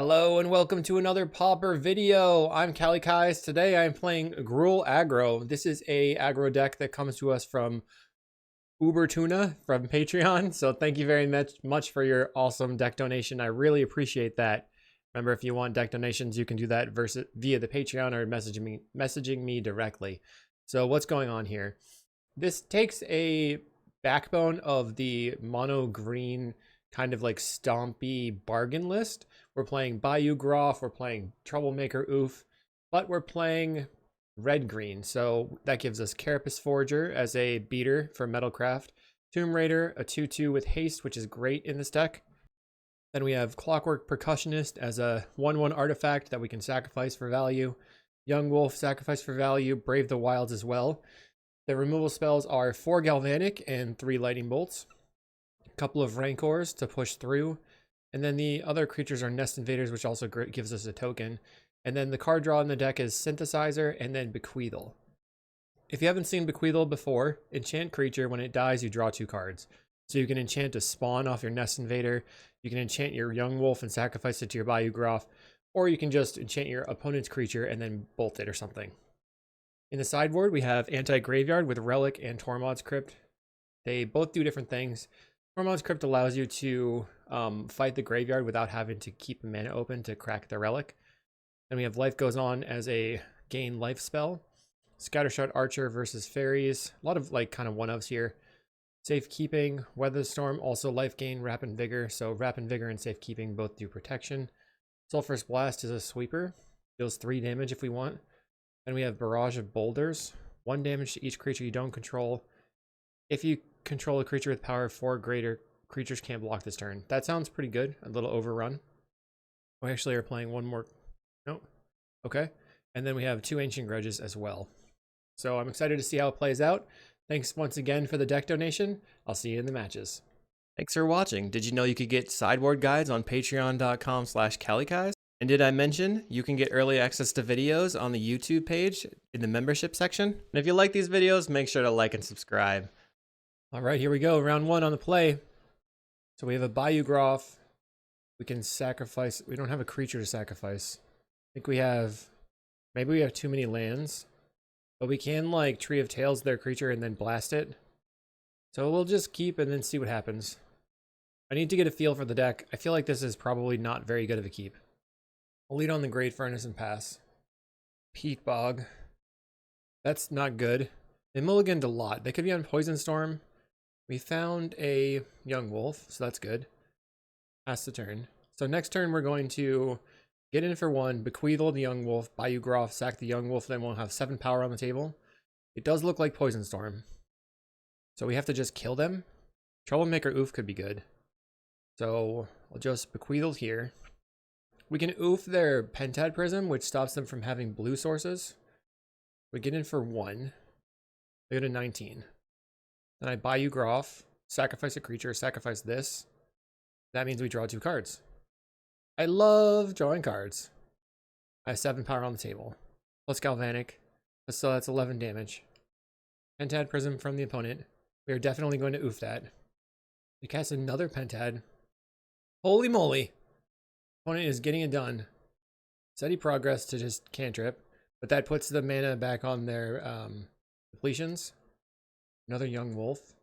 Hello and welcome to another Pauper video. I'm Kalikaiz. Today I'm playing GRUUL Aggro. This is a aggro deck that comes to us from Tuna from Patreon. So thank you very much for your awesome deck donation. I really appreciate that. Remember, if you want deck donations, you can do that via the Patreon or messaging me directly. So what's going on here? This takes a backbone of the mono green kind of like stompy bargain list. We're playing Bayou Groff, we're playing Troublemaker Oof, but we're playing red-green. So that gives us Carapace Forger as a beater for metalcraft, Tomb Raider, a 2/2 with haste, which is great in this deck. Then we have Clockwork Percussionist as a 1/1 artifact that we can sacrifice for value. Young Wolf, sacrifice for value. Brave the Wilds as well. The removal spells are 4 Galvanic and 3 Lightning Bolts. A couple of Rancors to push through. And then the other creatures are Nest Invaders, which also gives us a token. And then the card draw in the deck is Synthesizer and then Bequeathal. If you haven't seen Bequeathal before, enchant creature. When it dies, you draw 2 cards. So you can enchant a spawn off your Nest Invader. You can enchant your Young Wolf and sacrifice it to your Bayou Groff. Or you can just enchant your opponent's creature and then bolt it or something. In the sideboard, we have Anti-Graveyard with Relic and Tormod's Crypt. They both do different things. Tormod's Crypt allows you to fight the graveyard without having to keep a mana open to crack the relic. Then we have Life Goes On as a gain life spell. Scattershot Archer versus Fairies. A lot of like kind of one-ofs here. Safekeeping, Weather Storm, also life gain, Rapid Vigor. So Rapid Vigor and Safekeeping both do protection. Sulphurous Blast is a sweeper. Deals 3 damage if we want. Then we have Barrage of Boulders. 1 damage to each creature you don't control. If you control a creature with power 4 or greater, creatures can't block this turn. That sounds pretty good. A little overrun. We actually are playing one more. Nope. Okay. And then we have 2 Ancient Grudges as well. So I'm excited to see how it plays out. Thanks once again for the deck donation. I'll see you in the matches. Thanks for watching. Did you know you could get sideboard guides on patreon.com/Kalikaiz? And did I mention you can get early access to videos on the YouTube page in the membership section? And if you like these videos, make sure to like and subscribe. All right, here we go. Round 1 on the play. So we have a Bayou Groff. We can sacrifice. We don't have a creature to sacrifice. I think we have, maybe we have too many lands. But we can like Tree of Tales their creature and then blast it. So we'll just keep and then see what happens. I need to get a feel for the deck. I feel like this is probably not very good of a keep. I'll lead on the Great Furnace and pass. Peat Bog. That's not good. They mulliganed a lot. They could be on Poison Storm. We found a Young Wolf, so that's good. Pass the turn. So next turn we're going to get in for 1, Bequeathal the Young Wolf, Bayou Groff, sack the Young Wolf, then we'll have 7 power on the table. It does look like Poison Storm. So we have to just kill them. Troublemaker Oof could be good. So I'll just Bequeathal here. We can Oof their Pentad Prism, which stops them from having blue sources. We get in for 1. They go to 19. Then I Bayou Groff, sacrifice a creature, sacrifice this. That means we draw 2 cards. I love drawing cards. I have 7 power on the table. Plus Galvanic. So that's 11 damage. Pentad Prism from the opponent. We are definitely going to oof that. We cast another Pentad. Holy moly. Opponent is getting it done. Steady progress to just cantrip. But that puts the mana back on their depletions. Another Young Wolf.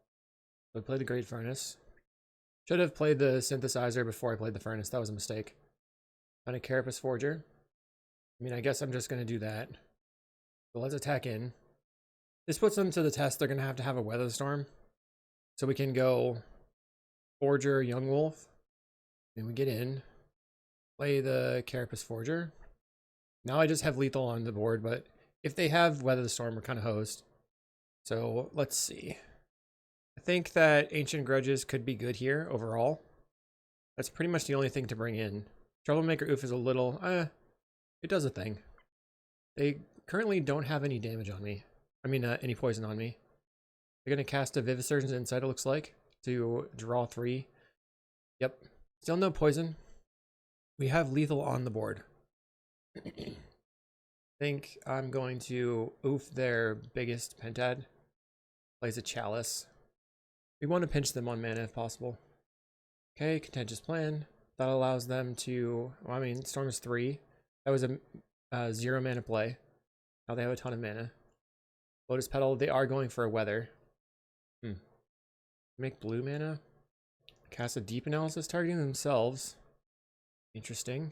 We play the Great Furnace. Should have played the Synthesizer before I played the Furnace. That was a mistake. And a Carapace Forger. I mean, I guess I'm just going to do that. So let's attack in. This puts them to the test. They're going to have a Weather Storm. So we can go Forger, Young Wolf. Then we get in. Play the Carapace Forger. Now I just have lethal on the board, but if they have Weather Storm, we're kind of hosed. So let's see. I think that Ancient Grudges could be good here overall. That's pretty much the only thing to bring in. Troublemaker Oof is a little, it does a thing. They currently don't have any damage on me. I mean, any poison on me. They're going to cast a Vivisurgeon's Insight, it looks like, to draw 3. Yep. Still no poison. We have lethal on the board. I think I'm going to oof their biggest Pentad. Plays a Chalice. We want to pinch them on mana if possible. Okay, Contentious Plan. That allows them to, well, I mean, Storm is 3. That was a 0 mana play. Now they have a ton of mana. Lotus Petal, they are going for a weather. Make blue mana. Cast a deep analysis targeting themselves. Interesting.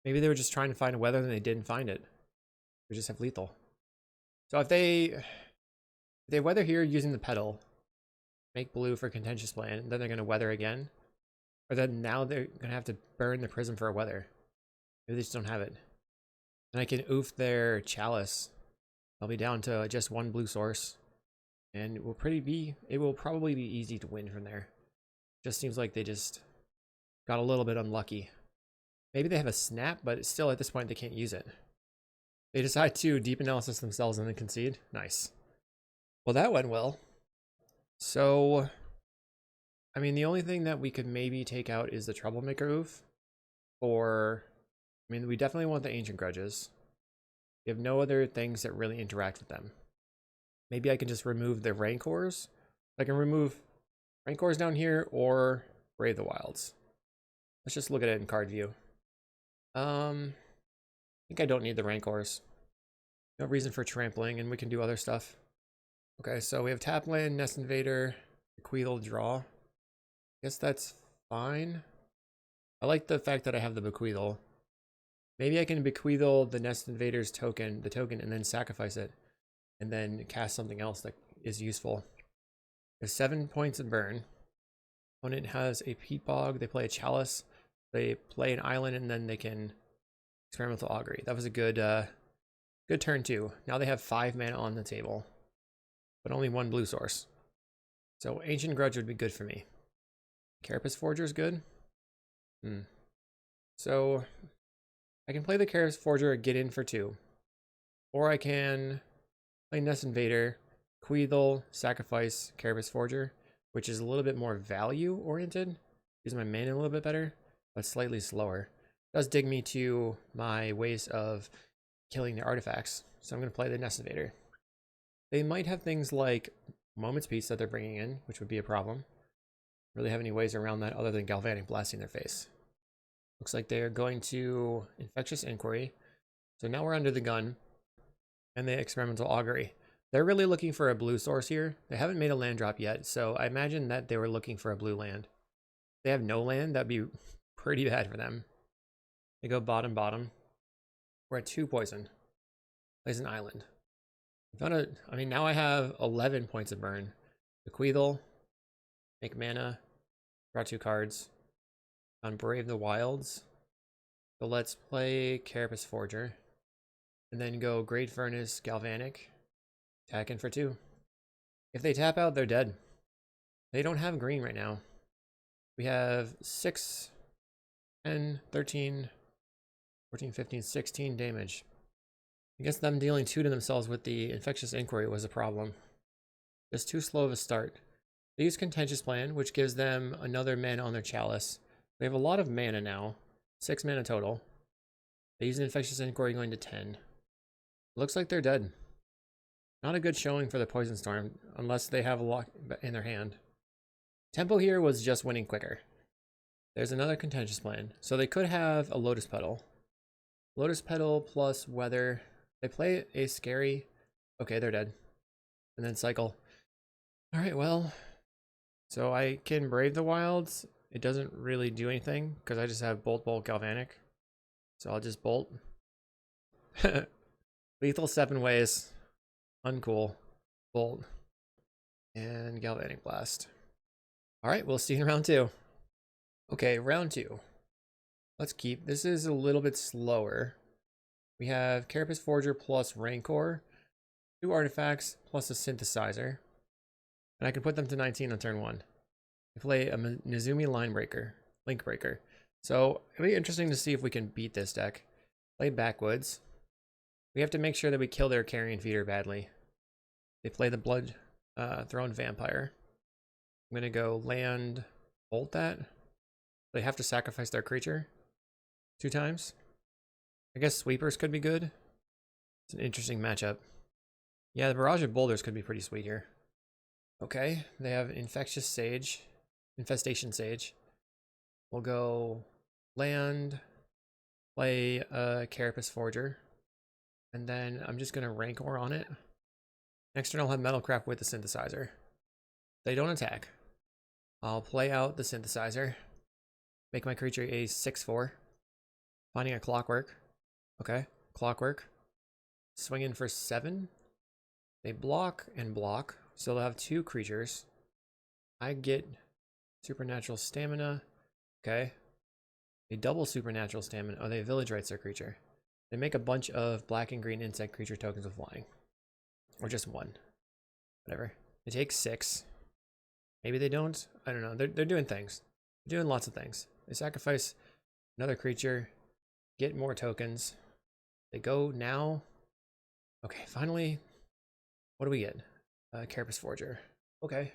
Maybe they were just trying to find a weather and they didn't find it. We just have lethal. So if they weather here using the petal, make blue for contentious plan, then they're going to weather again. Or then now they're going to have to burn the prism for a weather. Maybe they just don't have it. And I can oof their chalice. I'll be down to just one blue source. And it will probably be easy to win from there. Just seems like they just got a little bit unlucky. Maybe they have a snap, but still at this point they can't use it. They decide to deep analysis themselves and then concede. Nice. Well, that went well. So, I mean, the only thing that we could maybe take out is the Troublemaker Oof. Or, I mean, we definitely want the Ancient Grudges. We have no other things that really interact with them. Maybe I can just remove the Rancors. I can remove Rancors down here or Brave the Wilds. Let's just look at it in card view. I think I don't need the Rancors. No reason for trampling, and we can do other stuff. Okay, so we have tap land, Nest Invader, Bequeathal, draw. Guess that's fine. I like the fact that I have the Bequeathal. Maybe I can Bequeathal the Nest Invader's token, and then sacrifice it. And then cast something else that is useful. There's 7 points of burn. Opponent has a Peat Bog. They play a Chalice. They play an island, and then they can Experimental Augury. That was a good turn too. Now they have 5 mana on the table, but only 1 blue source. So Ancient Grudge would be good for me. Carapace Forger is good. So I can play the Carapace Forger, get in for 2, or I can play Nest Invader, Bequeathal, sacrifice Carapace Forger, which is a little bit more value oriented. Use my mana a little bit better, but slightly slower. It does dig me to my ways of killing the artifacts, so I'm going to play the Nest Invader. They might have things like Moment's Peace that they're bringing in, which would be a problem. Really have any ways around that other than Galvanic Blasting their face. Looks like they're going to Infectious Inquiry. So now we're under the gun. And the Experimental Augury. They're really looking for a blue source here. They haven't made a land drop yet, so I imagine that they were looking for a blue land. If they have no land, that'd be pretty bad for them. They go bottom. We're at 2 poison. Plays an island. I mean, now I have 11 points of burn. Bequeathal, make mana, draw 2 cards. On Brave the Wilds. So let's play Carapace Forger. And then go Great Furnace, Galvanic. Attack in for 2. If they tap out, they're dead. They don't have green right now. We have 6, 10, 13, 14, 15, 16 damage. I guess them dealing 2 to themselves with the Infectious Inquiry was a problem. Just too slow of a start. They use Contentious Plan, which gives them another mana on their Chalice. They have a lot of mana now. 6 mana total. They use an Infectious Inquiry going to 10. Looks like they're dead. Not a good showing for the Poison Storm, unless they have a lot in their hand. Tempo here was just winning quicker. There's another Contentious Plan. So they could have a Lotus Petal. Lotus Petal plus Weather. They play a Scary. Okay, they're dead. And then cycle. Alright, well. So I can Brave the Wilds. It doesn't really do anything, because I just have Bolt, Galvanic. So I'll just Bolt. Lethal 7 ways. Uncool. Bolt. And Galvanic Blast. Alright, we'll see you in round 2. Okay, round 2. Let's keep. This is a little bit slower. We have Carapace Forger plus Rancor. 2 artifacts plus a synthesizer. And I can put them to 19 on turn 1. I play a Nezumi Link Breaker. So it'll be interesting to see if we can beat this deck. Play Backwoods. We have to make sure that we kill their Carrion Feeder badly. They play the Blood Throne Vampire. I'm going to go land, bolt that. They have to sacrifice their creature 2 times. I guess Sweepers could be good. It's an interesting matchup. Yeah, the Barrage of Boulders could be pretty sweet here. Okay, they have Infestation Sage. We'll go land, play a Carapace Forger, and then I'm just going to Rancor on it. Next turn I'll have metalcraft with the synthesizer. They don't attack. I'll play out the synthesizer. Make my creature a 6/4. Finding a clockwork. Okay, clockwork. Swing in for 7. They block and block. So they'll have 2 creatures. I get supernatural stamina. Okay. They double supernatural stamina. Oh, they village rights their creature. They make a bunch of black and green insect creature tokens with flying. Or just 1. Whatever. They take 6. Maybe they don't. I don't know. They're doing things. They're doing lots of things. They sacrifice another creature. Get more tokens. They go now. Okay, finally. What do we get? Carapace Forger. Okay.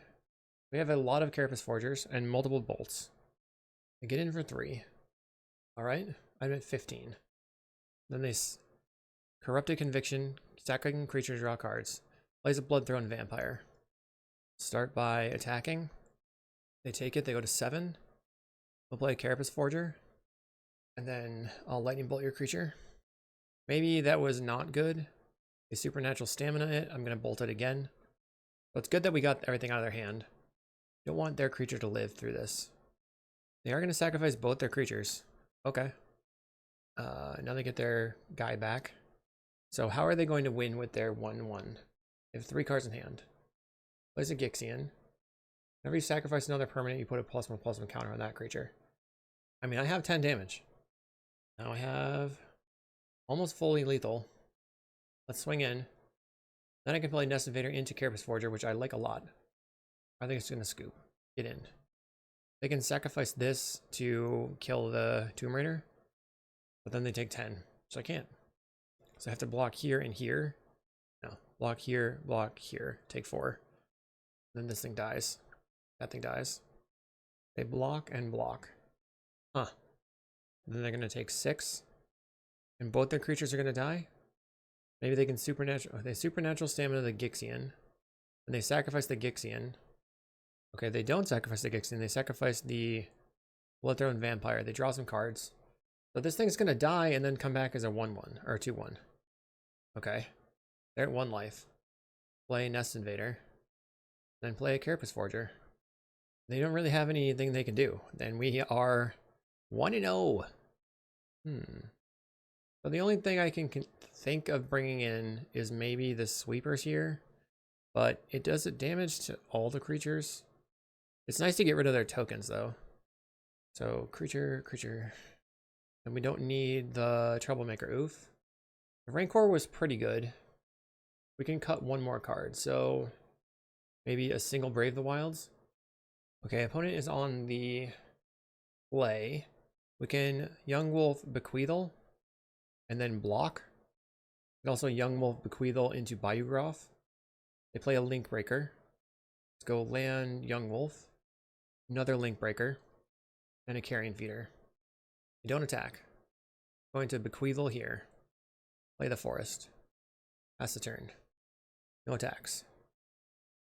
We have a lot of Carapace Forgers and multiple bolts. They get in for 3. Alright. I'm at 15. Then they Corrupted Conviction. Sacking creature, draw cards. Plays a Bloodthrone Vampire. Start by attacking. They take it. They go to 7. We'll play a Carapace Forger. And then I'll Lightning Bolt your creature. Maybe that was not good. They supernatural stamina it. I'm going to bolt it again. So it's good that we got everything out of their hand. Don't want their creature to live through this. They are going to sacrifice both their creatures. Okay. Now they get their guy back. So how are they going to win with their 1/1? They have 3 cards in hand. Plays a Gixian. Whenever you sacrifice another permanent, you put a +1/+1 counter on that creature. I mean, I have 10 damage. Now I have almost fully lethal. Let's swing in. Then I can play Nest Invader into Carapace Forger, which I like a lot. I think it's going to scoop. Get in. They can sacrifice this to kill the Tomb Raider, but then they take 10, so I can't. So I have to block here and here. No, block here, take 4. Then this thing dies. That thing dies. They block and block. Huh. Then they're going to take 6. And both their creatures are going to die? Maybe they can supernatural stamina the Gixian. And they sacrifice the Gixian. Okay, they don't sacrifice the Gixian. They sacrifice the Bloodthrone Vampire. They draw some cards. So this thing's going to die and then come back as a 1/1 or a 2/1. Okay. They're at 1 life. Play Nest Invader. Then play a Carapace Forger. They don't really have anything they can do. Then we are 1-0. So the only thing I can think of bringing in is maybe the sweepers here. But it does damage to all the creatures. It's nice to get rid of their tokens though. So creature. And we don't need the Troublemaker Oof. The Rancor was pretty good. We can cut 1 more card. So maybe a single Brave the Wilds. Okay, opponent is on the play. We can Young Wolf Bequeathal and then block. And also Young Wolf Bequeathal into Bayou Groff. They play a Link Breaker. Let's go land Young Wolf. Another Link Breaker. And a Carrion Feeder. They don't attack. Going to Bequeathal here. Play the Forest. That's the turn. No attacks.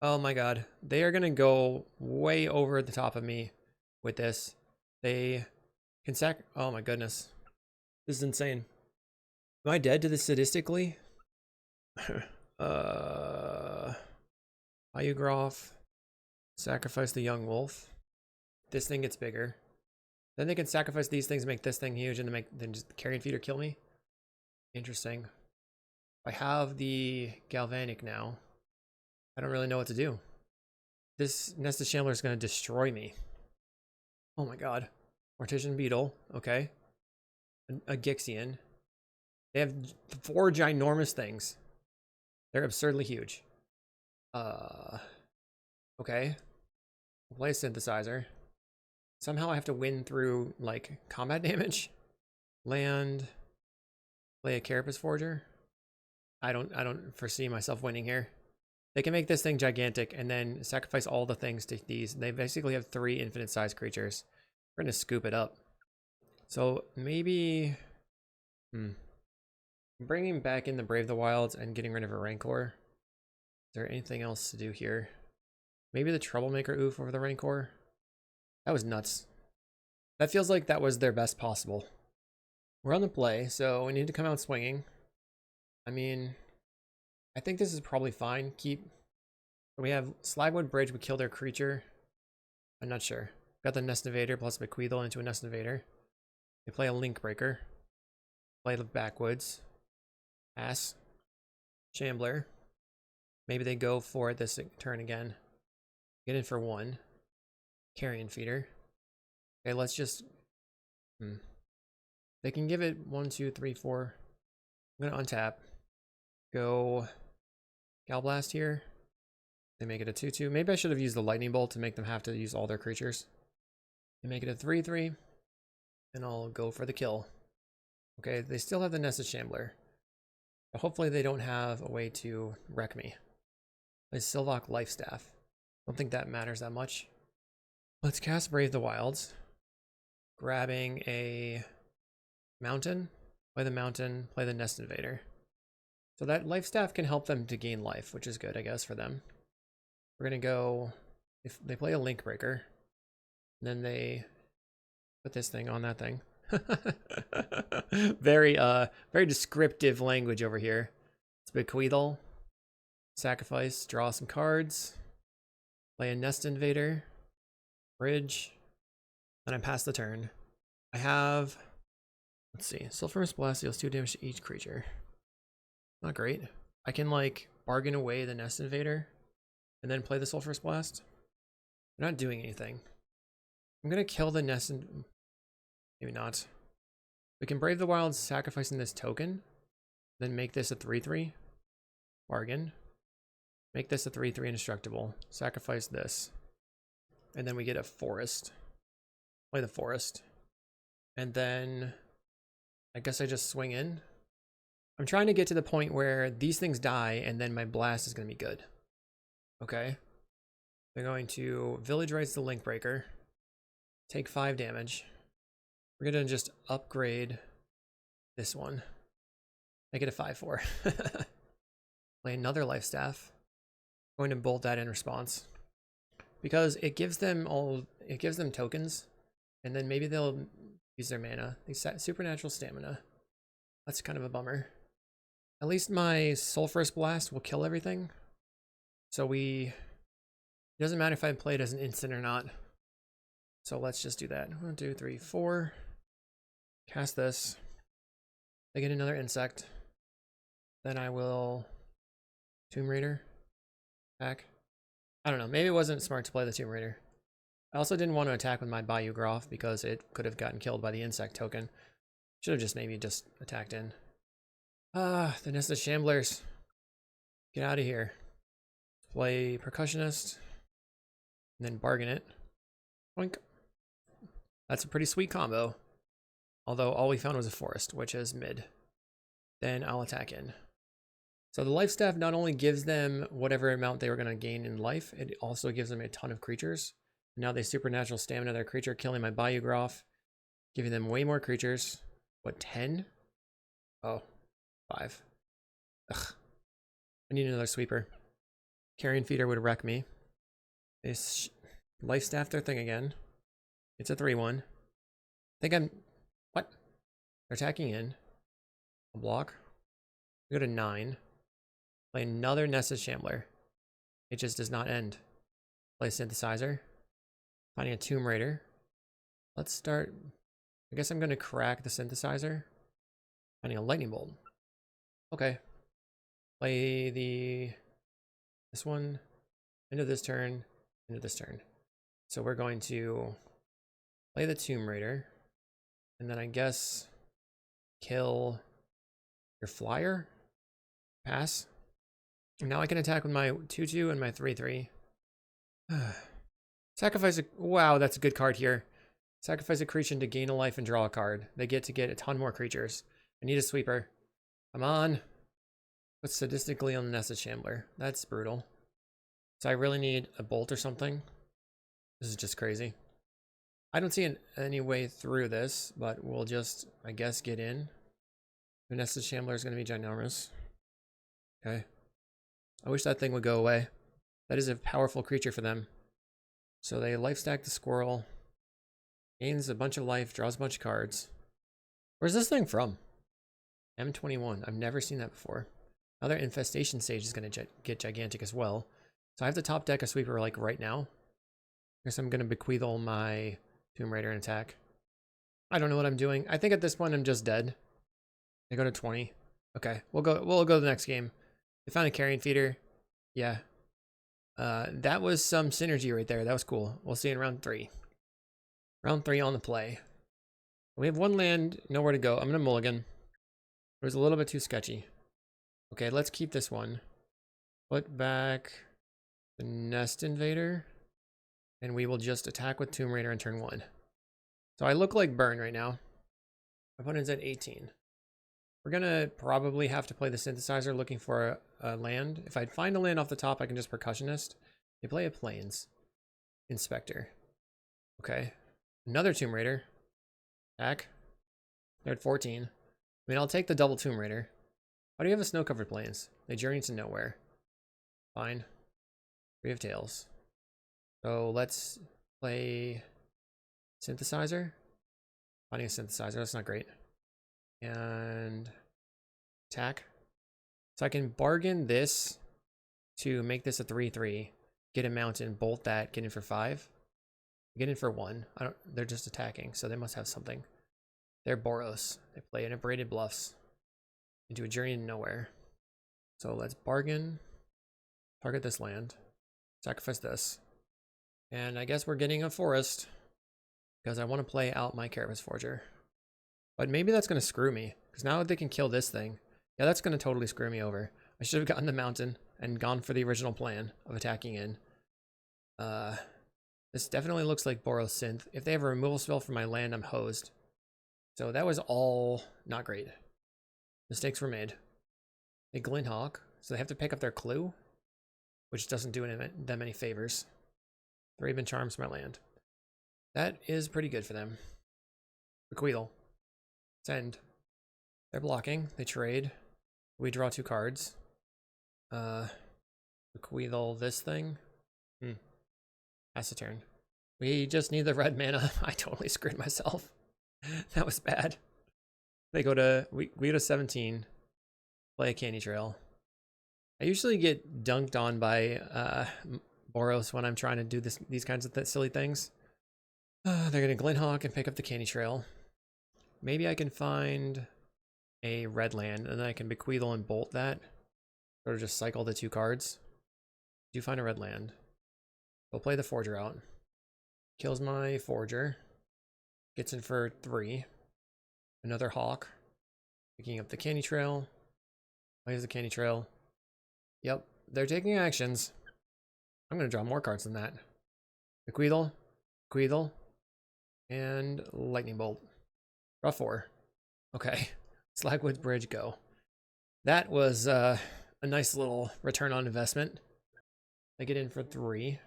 Oh my god. They are going to go way over the top of me with this. They can oh my goodness. This is insane. Am I dead to this sadistically? Bayou Groff. Sacrifice the Young Wolf. This thing gets bigger. Then they can sacrifice these things, make this thing huge, and then just the Carrion Feeder kill me. Interesting. I have the Galvanic now. I don't really know what to do. This Nested Shambler is going to destroy me. Oh my god. Mortician Beetle. Okay. A Gixian. They have 4 ginormous things. They're absurdly huge. Okay. I'll play a Synthesizer. Somehow I have to win through, like, combat damage. Land. Play a Carapace Forger. I don't foresee myself winning here. They can make this thing gigantic and then sacrifice all the things to these. They basically have 3 infinite sized creatures. We're going to scoop it up. So maybe bringing back in the Brave the Wilds and getting rid of a Rancor. Is there anything else to do here? Maybe the Troublemaker Oof over the Rancor. That was nuts. That feels like that was their best possible. We're on the play, so we need to come out swinging. I mean, I think this is probably fine. We have Slagwood Bridge would kill their creature. I'm not sure. Got the Nest Invader plus Bequeathal into a Nest Invader. They play a Link Breaker. Play the Backwoods. Pass. Shambler. Maybe they go for it this turn again. Get in for 1. Carrion Feeder. Okay, let's just... They can give it 1, 2, 3, 4. I'm gonna untap. Go Galblast here. They make it a 2/2. Maybe I should have used the Lightning Bolt to make them have to use all their creatures. They make it a 3/3. And I'll go for the kill. Okay, they still have the Nested Shambler. But hopefully they don't have a way to wreck me. Play Sylvok Lifestaff. Don't think that matters that much. Let's cast Brave the Wilds. Grabbing a mountain. Play the mountain. Play the Nest Invader. So that Lifestaff can help them to gain life, which is good, I guess, for them. We're going to go... If they play a Link Breaker. And then they put this thing on that thing. Very descriptive language over here. It's Bequeathal. Sacrifice, draw some cards. Play a Nest Invader. Bridge. And I pass the turn. I have... Let's see. Sulfurous Blast deals 2 damage to each creature. Not great. I can, like, bargain away the Nest Invader. And then play the Sulfurous Blast. They're not doing anything. I'm gonna kill the Nest... Maybe not. We can Brave the Wilds, sacrificing this token. Then make this a 3/3. Bargain. Make this a 3/3 indestructible. Sacrifice this. And then we get a forest. Play the forest. And then I guess I just swing in. I'm trying to get to the point where these things die and then my blast is going to be good. Okay. They're going to Village Rites the Link Breaker. Take 5 damage. We're going to just upgrade this one. Make it a 5/4. Play another Lifestaff. Going to bolt that in response. Because it gives them tokens. And then maybe they'll use their mana. They set supernatural stamina. That's kind of a bummer. At least my Sulfurous Blast will kill everything. So it doesn't matter if I play it as an instant or not. So let's just do that. 1, 2, 3, 4. Cast this. I get another insect. Then I will Tomb Raider. Back. I don't know. Maybe it wasn't smart to play the Tomb Raider. I also didn't want to attack with my Bayou Groff because it could have gotten killed by the insect token. Should have just maybe just attacked in. Ah, the Nested Shamblers. Get out of here. Play Percussionist. And then bargain it. Boink. That's a pretty sweet combo. Although all we found was a forest, which is mid. Then I'll attack in. So the Lifestaff not only gives them whatever amount they were going to gain in life, it also gives them a ton of creatures. Now they supernatural stamina their creature, killing my Bayou Groff, giving them way more creatures. What, 10? Oh, 5. Ugh. I need another sweeper. Carrion Feeder would wreck me. They Lifestaff their thing again. It's a 3/1. I think I'm... What? They're attacking in. A block. We go to 9. Play another Nested Shambler. It just does not end. Play Synthesizer. Finding a Tomb Raider. Let's start... I guess I'm going to crack the Synthesizer. Finding a Lightning Bolt. Okay. Play this one. Into this turn. Into this turn. So we're going to play the Tomb Raider. And then I guess kill your flyer. Pass. And now I can attack with my 2/2 and my 3/3. Sacrifice a... Wow, that's a good card here. Sacrifice a creature to gain a life and draw a card. They get to get a ton more creatures. I need a sweeper. Come on. Put sadistically on the Nested Shambler. That's brutal. So I really need a bolt or something. This is just crazy. I don't see any way through this, but we'll just, I guess, get in. The Nested Shambler is going to be ginormous. Okay. I wish that thing would go away. That is a powerful creature for them. So they life stack the squirrel. Gains a bunch of life, draws a bunch of cards. Where's this thing from? M21. I've never seen that before. Another infestation stage is going to get gigantic as well. So I have the top deck of Sweeper like right now. I guess I'm going to Bequeathal my Tomb Raider and attack. I don't know what I'm doing. I think at this point I'm just dead. I go to 20. Okay, we'll go to the next game. We found a carrion feeder. Yeah. That was some synergy right there. That was cool. We'll see in round 3. Round 3 on the play. We have one land, nowhere to go. I'm gonna mulligan. It was a little bit too sketchy. Okay, let's keep this one. Put back the Nest Invader. And we will just attack with Tomb Raider on turn 1. So I look like burn right now. My opponent's at 18. We're gonna probably have to play the Synthesizer looking for a land. If I find a land off the top, I can just Percussionist. They play a Plains. Inspector. Okay. Another Tomb Raider. Attack. They're at 14. I mean, I'll take the double Tomb Raider. Why do you have a Snow-Covered Plains? They journey to nowhere. Fine. 3 of Tails. So let's play Synthesizer. Finding a Synthesizer, that's not great. And attack. So I can bargain this to make this a 3/3. Get a mountain, bolt that, get in for 5. Get in for 1. They're just attacking, so they must have something. They're Boros. They play an Abraded Bluffs into a journey to nowhere. So let's bargain. Target this land. Sacrifice this. And I guess we're getting a forest because I want to play out my Carapace Forger. But maybe that's going to screw me because now they can kill this thing. Yeah, that's going to totally screw me over. I should have gotten the mountain and gone for the original plan of attacking in. This definitely looks like Boros Synth. If they have a removal spell for my land, I'm hosed. So that was all not great. Mistakes were made. They Glinthawk, so they have to pick up their clue, which doesn't do them any favors. Thraben Charms my land. That is pretty good for them. Bequeathal. Send. They're blocking. They trade. We draw 2 cards. Bequeathal this thing. Pass the turn. We just need the red mana. I totally screwed myself. That was bad. They go to we go to 17. Play a Candy Trail. I usually get dunked on by Boros when I'm trying to do these kinds of silly things. They're gonna Glinthawk and pick up the Candy Trail. Maybe I can find a red land and then I can Bequeathal and bolt that. Or just cycle the 2 cards. Do find a red land. We'll play the Forger out. Kills my Forger. Gets in for 3. Another Hawk. Picking up the Candy Trail. Plays the Candy Trail. Yep, they're taking actions. I'm going to draw more cards than that. Bequeathal. Bequeathal. And Lightning Bolt. Draw 4. Okay. Slagwood Bridge, go. That was a nice little return on investment. They get in for 3.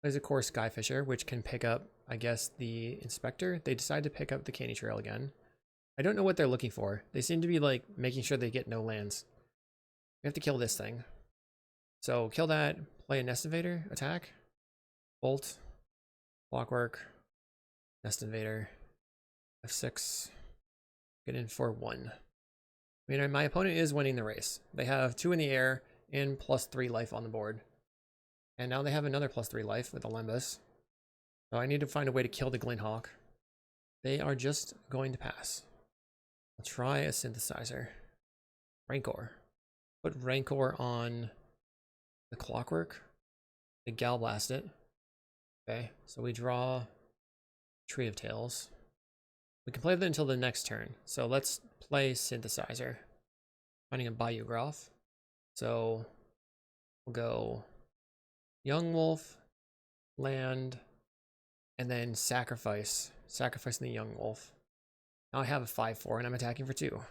There's of course Skyfisher, which can pick up, I guess, the Inspector. They decide to pick up the Candy Trail again. I don't know what they're looking for. They seem to be like making sure they get no lands. We have to kill this thing. So kill that, play a Nest Invader, attack, bolt, Clockwork, Nest Invader, F6, get in for 1. I mean, my opponent is winning the race. They have 2 in the air and +3 life on the board. And now they have another +3 life with Olympus. So I need to find a way to kill the Glinthawk. They are just going to pass. I'll try a Synthesizer. Rancor. Put Rancor on the Clockwork. They Gal Blast it. Okay, so we draw Tree of Tails. We can play that until the next turn. So let's play Synthesizer. Finding a Bayou Groff. So we'll go Young Wolf, land, and then sacrifice. Sacrificing the Young Wolf. Now I have a 5/4 and I'm attacking for 2.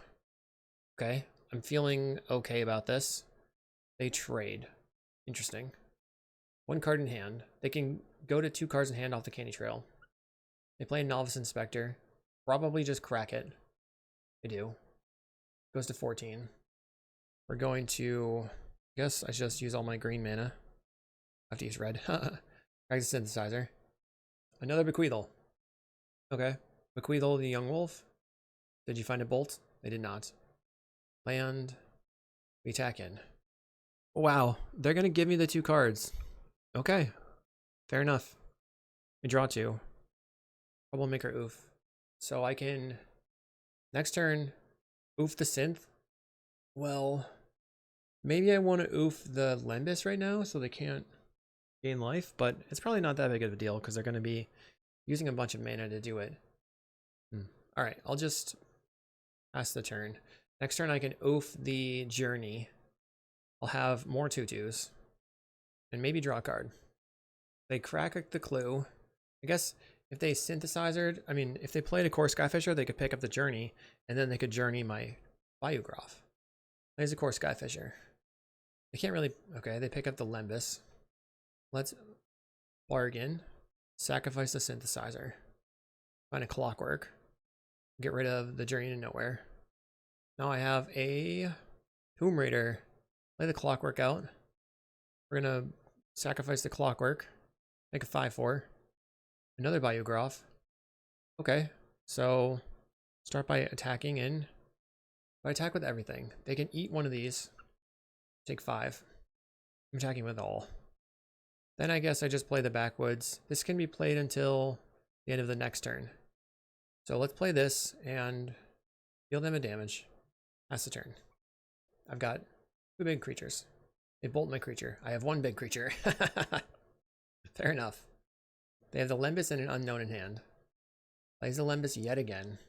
Okay, I'm feeling okay about this. They trade. Interesting. 1 card in hand. They can go to 2 cards in hand off the Candy Trail. They play a Novice Inspector. Probably just crack it. They do. Goes to 14. We're going to... I guess I should just use all my green mana. I have to use red. Crack the Synthesizer. Another Bequeathal. Okay. Bequeathal the Young Wolf. Did you find a bolt? They did not. Land. We attack in. Wow. They're going to give me the 2 cards. Okay. Fair enough. We draw 2. Troublemaker oof. So I can, next turn, oof the Synth. Well, maybe I want to oof the Lembas right now so they can't gain life, but it's probably not that big of a deal because they're going to be using a bunch of mana to do it. All right, I'll just pass the turn. Next turn I can oof the Journey. I'll have more 2/2s and maybe draw a card. They crack the clue. I guess if they synthesized, I mean, if they played a core Skyfisher, they could pick up the Journey, and then they could Journey my Bayou Groff. There's a core Skyfisher. They can't really, okay, they pick up the Lembas. Let's bargain. Sacrifice the Synthesizer. Find a Clockwork. Get rid of the Journey to Nowhere. Now I have a Tomb Raider. Play the Clockwork out. We're gonna sacrifice the Clockwork. Make a 5/4. Another Bayou Groff. Okay, so start by attacking in. If I attack with everything, they can eat one of these. Take 5. I'm attacking with all. Then I guess I just play the backwoods. This can be played until the end of the next turn. So let's play this and deal them a damage. Pass the turn. I've got 2 big creatures. They bolt my creature. I have 1 big creature. Fair enough. They have the Lembas and an unknown in hand. Plays the Lembas yet again.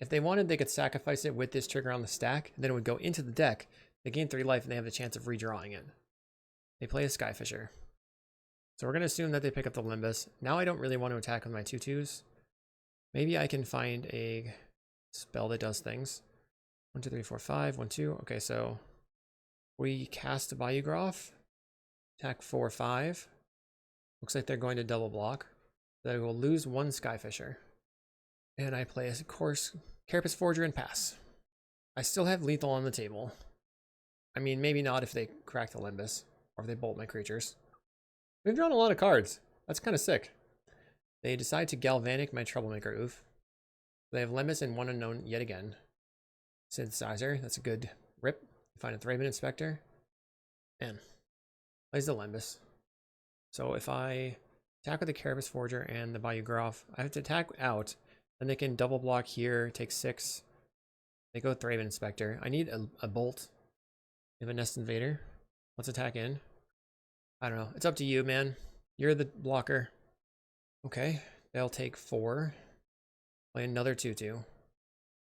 If they wanted, they could sacrifice it with this trigger on the stack, then it would go into the deck. They gain 3 life and they have the chance of redrawing it. They play a Skyfisher. So we're going to assume that they pick up the Lembas. Now I don't really want to attack with my 2/2s. Maybe I can find a spell that does things. 1, 2, 3, 4, 5. 1, 2. Okay, so we cast a Bayou Groff. Attack 4, 5. Looks like they're going to double block. They will lose 1 Skyfisher. And I play a course Carapace Forger and pass. I still have lethal on the table. I mean, maybe not if they crack the Lembas or if they bolt my creatures. We've drawn a lot of cards. That's kind of sick. They decide to Galvanic my Troublemaker oof. They have Lembas and 1 unknown yet again. Synthesizer, that's a good rip. Find a Thraben Inspector. And plays the Lembas. So if I attack with the Carapace Forger and the Bayou Groff, I have to attack out. Then they can double block here, take 6. They go Thraben Inspector. I need a bolt. They have a Nest Invader. Let's attack in. I don't know. It's up to you, man. You're the blocker. Okay. They'll take 4. Play another 2/2.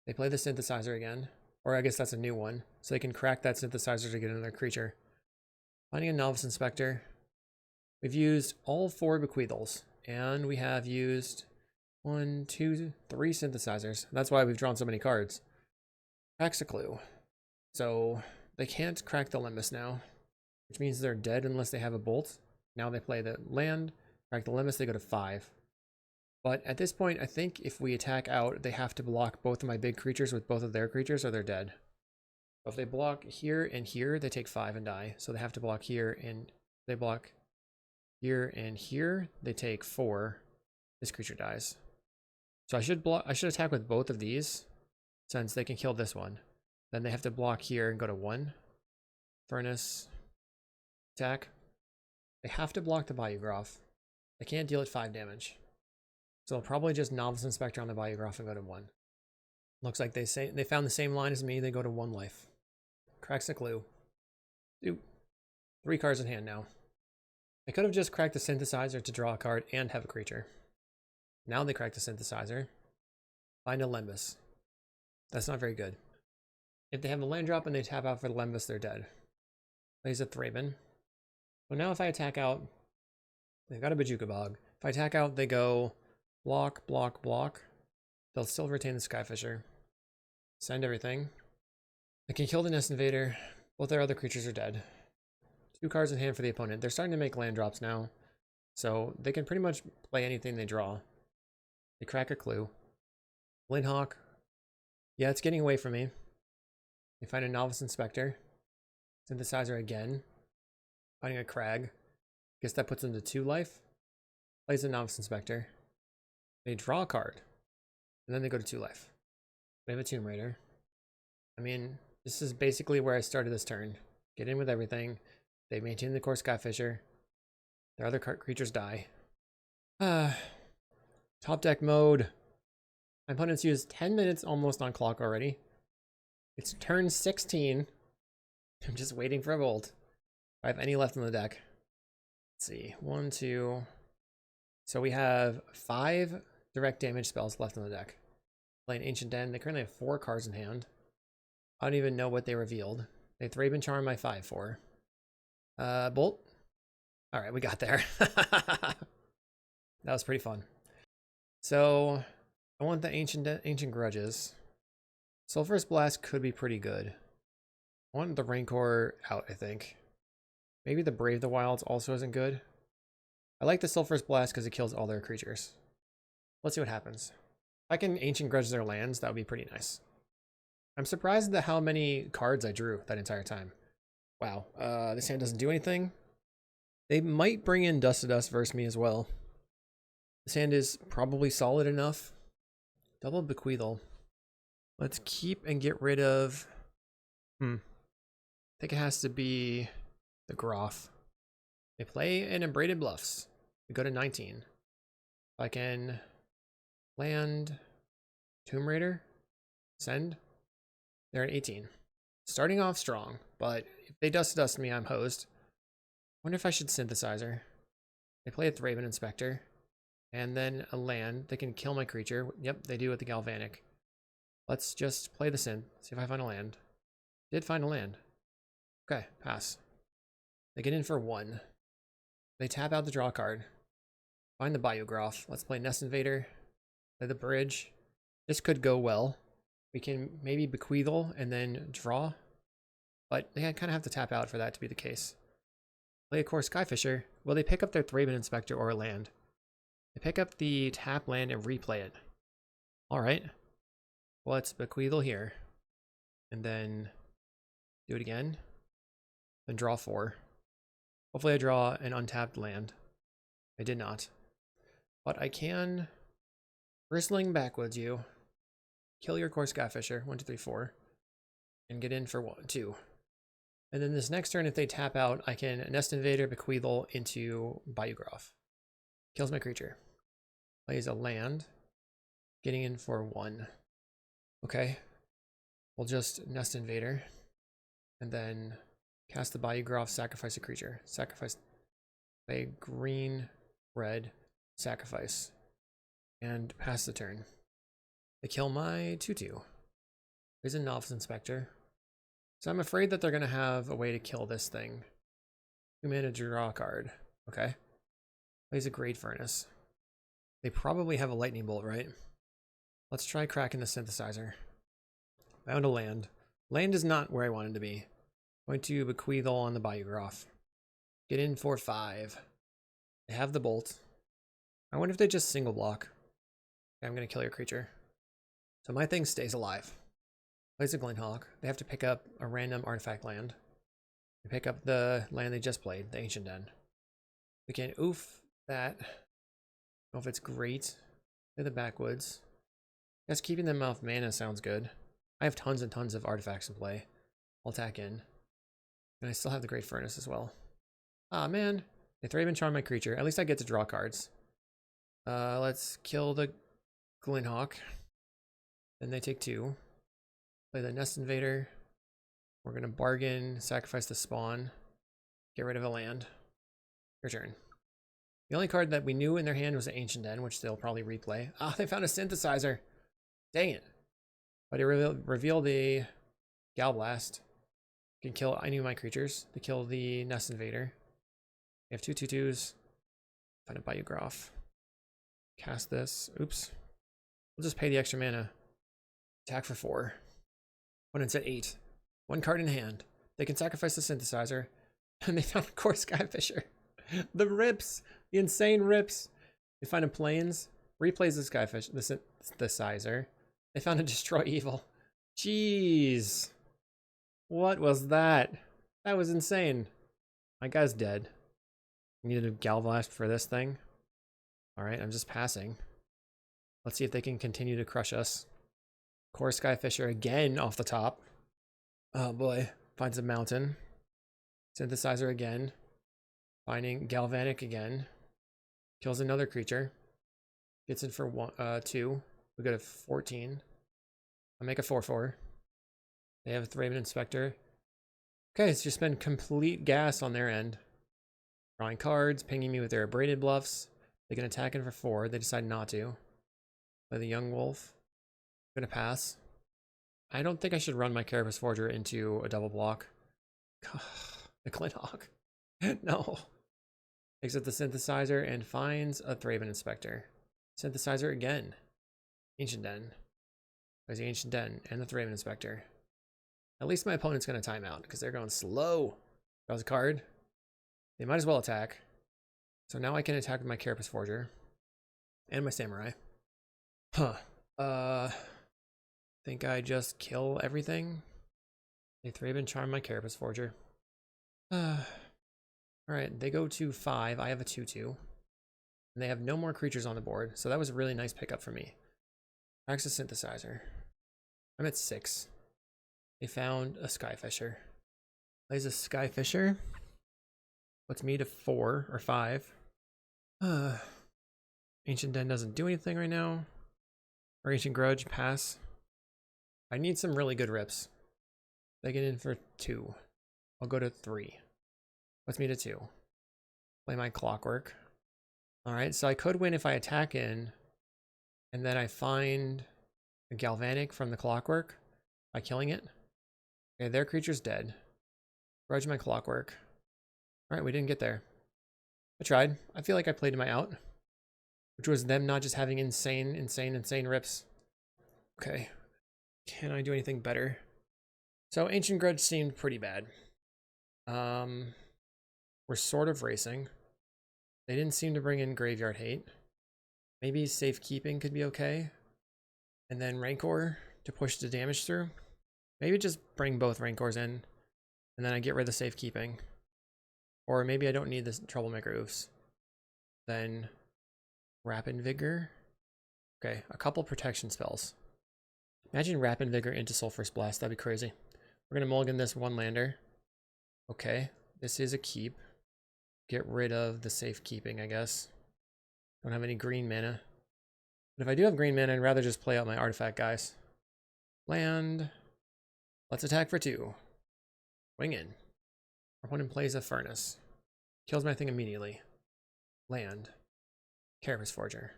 They play the Synthesizer again. Or I guess that's a new one. So they can crack that Synthesizer to get another creature. Finding a Novice Inspector. We've used all 4 Bequeathals. And we have used 1, 2, 3 Synthesizers. That's why we've drawn so many cards. Cracks a clue. So they can't crack the Lembas now, which means they're dead unless they have a bolt. Now they play the land, crack the Lembas, they go to 5. But at this point, I think if we attack out, they have to block both of my big creatures with both of their creatures or they're dead. So if they block here and here, they take 5 and die. So they have to block here, and they block here and here, they take 4. This creature dies. So I should attack with both of these, since they can kill this one. Then they have to block here and go to 1. Furnace. Attack. They have to block the Bayou Groff. They can't deal it 5 damage. So they'll probably just Novice Inspector on the Bayou Groff and go to 1. Looks like they found the same line as me. They go to 1 life. Cracks a clue. 2. 3 cards in hand now. I could have just cracked the Synthesizer to draw a card and have a creature. Now they crack the Synthesizer. Find a Lembas. That's not very good. If they have a land drop and they tap out for the Lembas, they're dead. Plays a Thraben. So now if I attack out, they've got a Bojuka Bog. If I attack out, they go block, block, block. They'll still retain the Skyfisher. Send everything. They can kill the Nest Invader. Both their other creatures are dead. 2 cards in hand for the opponent. They're starting to make land drops now. So they can pretty much play anything they draw. They crack a clue. Linhawk. Yeah, it's getting away from me. They find a Novice Inspector. Synthesizer again. Finding a Crag. Guess that puts them to 2 life. Plays a Novice Inspector. They draw a card. And then they go to 2 life. They have a Tomb Raider. I mean, this is basically where I started this turn. Get in with everything. They maintain the core Skyfisher. Their other creatures die. Top deck mode. My opponent's used 10 minutes almost on clock already. It's turn 16. I'm just waiting for a bolt. If I have any left in the deck. Let's see. 1, 2. So we have 5 direct damage spells left in the deck. Playing Ancient Den. They currently have 4 cards in hand. I don't even know what they revealed. They Thraben Charm my 5/4. Bolt. Alright, we got there. That was pretty fun. So I want the Ancient Grudges. Sulphurous Blast could be pretty good. I want the Rancor out, I think. Maybe the Brave the Wilds also isn't good. I like the Sulphurous Blast because it kills all their creatures. Let's see what happens. If I can Ancient Grudge their lands, that would be pretty nice. I'm surprised at how many cards I drew that entire time. Wow, this hand doesn't do anything. They might bring in Dust to Dust versus me as well. This hand is probably solid enough. Double Bequeathal. Let's keep and get rid of... I think it has to be the Groff. They play an Abraded Bluffs. We go to 19. If I can land Tomb Raider, send. They're at 18. Starting off strong, but if they Dust to Dust me, I'm hosed. Wonder if I should Synthesizer. They play a Thraben Inspector. And then a land. They can kill my creature. Yep, they do with the Galvanic. Let's just play the Synth. See if I find a land. Did find a land. Okay, pass. They get in for 1. They tap out the draw card. Find the Bayou Groff. Let's play Nest Invader. Play the Bridge. This could go well. We can maybe Bequeathal and then draw. But they kind of have to tap out for that to be the case. Play a core Skyfisher. Will they pick up their Thraben Inspector or a land? They pick up the tap land and replay it. Alright. Well, let's Bequeathal here. And then do it again. Then draw 4. Hopefully I draw an untapped land. I did not. But I can Bristling Backwoods you. Kill your core Skyfisher. 1, 2, 3, 4. And get in for 1, 2. And then this next turn, if they tap out, I can Nest Invader, Bequeathal into Bayou Groff. Kills my creature. Plays a land. Getting in for 1. Okay. We'll just Nest Invader. And then cast the Bayou Groff, sacrifice a creature. Sacrifice. Play green, red, sacrifice. And pass the turn. They kill my 2/2. There's a Novice Inspector. So I'm afraid that they're going to have a way to kill this thing. 2 mana, draw a card. Okay. Plays a Great Furnace. They probably have a Lightning Bolt, right? Let's try cracking the Synthesizer. Found a land. Land is not where I wanted to be. Going to Bequeathal on the Bayou Groff. Get in for 5. They have the Bolt. I wonder if they just single block. Okay, I'm going to kill your creature. So my thing stays alive. Plays a Glenhawk. They have to pick up a random artifact land. They pick up the land they just played, the Ancient Den. We can oof that. I don't know if it's great. Play the Backwoods. I guess keeping them off mana sounds good. I have tons and tons of artifacts in play. I'll attack in. And I still have the Great Furnace as well. Ah, man. They Thraben Charm my creature. At least I get to draw cards. Let's kill the Glenhawk. Then they take 2. Play the Nest Invader. We're going to bargain, sacrifice the spawn. Get rid of a land. Your turn. The only card that we knew in their hand was the Ancient Den, which they'll probably replay. Ah, they found a Synthesizer. Dang it. But it revealed the Galblast. Can kill any of my creatures. They kill the Nest Invader. We have 2 2/2s. Find a Bayou Groff. Cast this. Oops. We'll just pay the extra mana. Attack for 4. Opponent's at 8. 1 card in hand. They can sacrifice the Synthesizer. And they found a core Skyfisher. The rips. The insane rips. They find a Plains. Replays the Skyfish. The Synthesizer. They found a Destroy Evil. Jeez. What was that? That was insane. My guy's dead. I needed a Galblast for this thing. Alright, I'm just passing. Let's see if they can continue to crush us. Core Skyfisher again off the top. Oh boy. Finds a mountain. Synthesizer again. Finding Galvanic again. Kills another creature. Gets in for 2. We go to 14. I'll make a 4/4. They have a Thraben Inspector. Okay, it's just been complete gas on their end. Drawing cards, pinging me with their abraded bluffs. They can attack in for 4. They decide not to. Play the Young Wolf. I'm gonna pass. I don't think I should run my Carapace Forger into a double block. The Glinthawk. No. Exit the Synthesizer and finds a Thraben Inspector. Synthesizer again. Ancient Den. There's the Ancient Den and the Thraben Inspector. At least my opponent's going to time out because they're going slow. Draws a card. They might as well attack. So now I can attack with my Carapace Forger. And my Samurai. Huh. Think I just kill everything? They Thraben Charm my Carapace Forger. Alright, they go to 5. I have a 2/2. And they have no more creatures on the board. So that was a really nice pickup for me. Tracks a Synthesizer. I'm at 6. They found a Skyfisher. Plays a Skyfisher. Puts me to 4 or 5. Ancient Den doesn't do anything right now. Or Ancient Grudge, pass. I need some really good rips. They get in for 2. I'll go to 3. Puts me to 2. Play my Clockwork. Alright, so I could win if I attack in. And then I find a Galvanic from the Clockwork by killing it. Okay, their creature's dead. Grudge my Clockwork. Alright, we didn't get there. I tried. I feel like I played my out. Which was them not just having insane rips. Okay. Can I do anything better? So Ancient Grudge seemed pretty bad. We're sort of racing. They didn't seem to bring in Graveyard Hate. Maybe Safekeeping could be okay. And then Rancor to push the damage through. Maybe just bring both Rancors in. And then I get rid of Safekeeping. Or maybe I don't need this Troublemaker Oofs. Then Rapid Vigor. Okay, a couple protection spells. Imagine Rapid Vigor into Sulphurous Blast. That'd be crazy. We're going to mulligan this 1-lander. Okay, this is a keep. Get rid of the Safekeeping, I guess. Don't have any green mana. But if I do have green mana, I'd rather just play out my artifact guys. Land. Let's attack for 2. Wing in. Our opponent plays a Furnace. Kills my thing immediately. Land. Carapace Forger.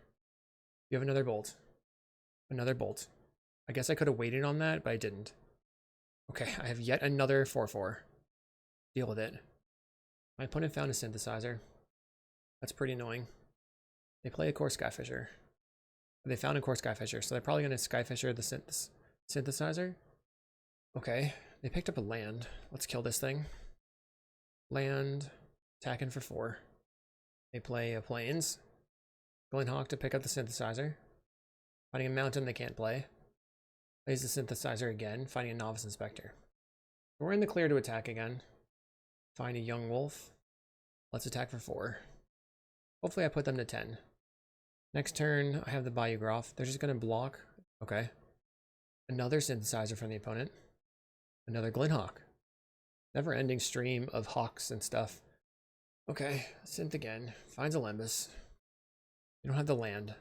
You have another bolt. Another bolt. I guess I could have waited on that, but I didn't. Okay, I have yet another 4/4. Deal with it. My opponent found a Synthesizer. That's pretty annoying. They play a Core Skyfisher. They found a Core Skyfisher, so they're probably going to Skyfisher the Synthesizer. Okay, they picked up a land. Let's kill this thing. Land. Attacking for 4. They play a Plains. Glinthawk to pick up the Synthesizer. Finding a mountain they can't play. Plays the Synthesizer again, finding a Novice Inspector. We're in the clear to attack again. Find a Young Wolf. Let's attack for 4. Hopefully I put them to 10. Next turn, I have the Bayou Groff. They're just going to block. Okay. Another Synthesizer from the opponent. Another Glinthawk. Never-ending stream of hawks and stuff. Okay, Synth again. Finds a Lembas. You don't have the land.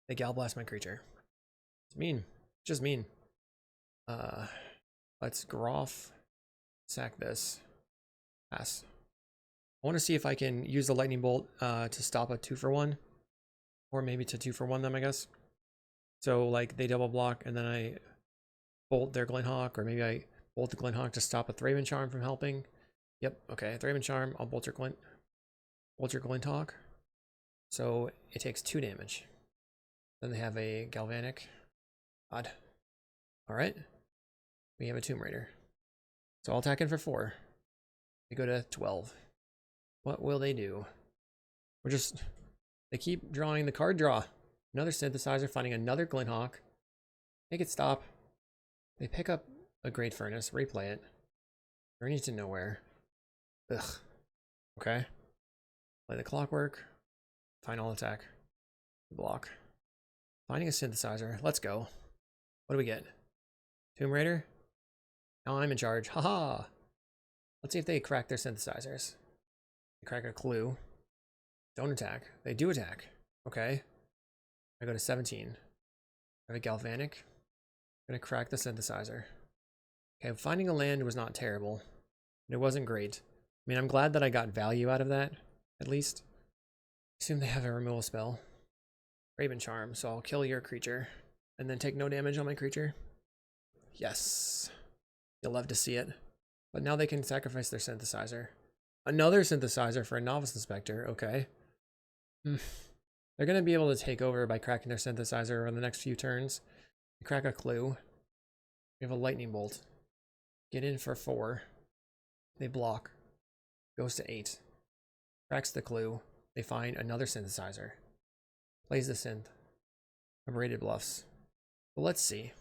They Galblast my creature. It's mean. Just mean. Let's Groff. Sack this. Pass. I want to see if I can use the Lightning Bolt to stop a 2-for-1. Or maybe to 2-for-1 them, I guess. So, like, they double block, and then I bolt their Glinthawk, or maybe I bolt the Glinthawk to stop a Thraben Charm from helping. Yep, okay, Thraben Charm, I'll bolt your Glinthawk. So, it takes 2 damage. Then they have a Galvanic. Odd. Alright. We have a Tomb Raider. So I'll attack in for 4. They go to 12. What will they do? They keep drawing the card draw. Another Synthesizer, finding another Glinthawk. Make it stop. They pick up a Great Furnace, replay it. Journey to Nowhere. Ugh. Okay. Play the Clockwork. Final attack. Block. Finding a synthesizer. Let's go. What do we get? Tomb Raider? Now I'm in charge. Haha! Let's see if they crack their synthesizers. They crack a clue. Don't attack. They do attack. Okay. I go to 17. I have a galvanic. I'm gonna crack the synthesizer. Okay, finding a land was not terrible. But it wasn't great. I mean, I'm glad that I got value out of that, at least. Assume they have a removal spell. Raven Charm, so I'll kill your creature. And then take no damage on my creature. Yes. You'll love to see it. But now they can sacrifice their synthesizer. Another synthesizer for a Novice Inspector, okay. They're going to be able to take over by cracking their synthesizer over the next few turns. We crack a clue. We have a lightning bolt. Get in for 4. They block. Goes to 8. Cracks the clue. They find another synthesizer. Plays the synth. Abraded Bluffs. Well, let's see. I'm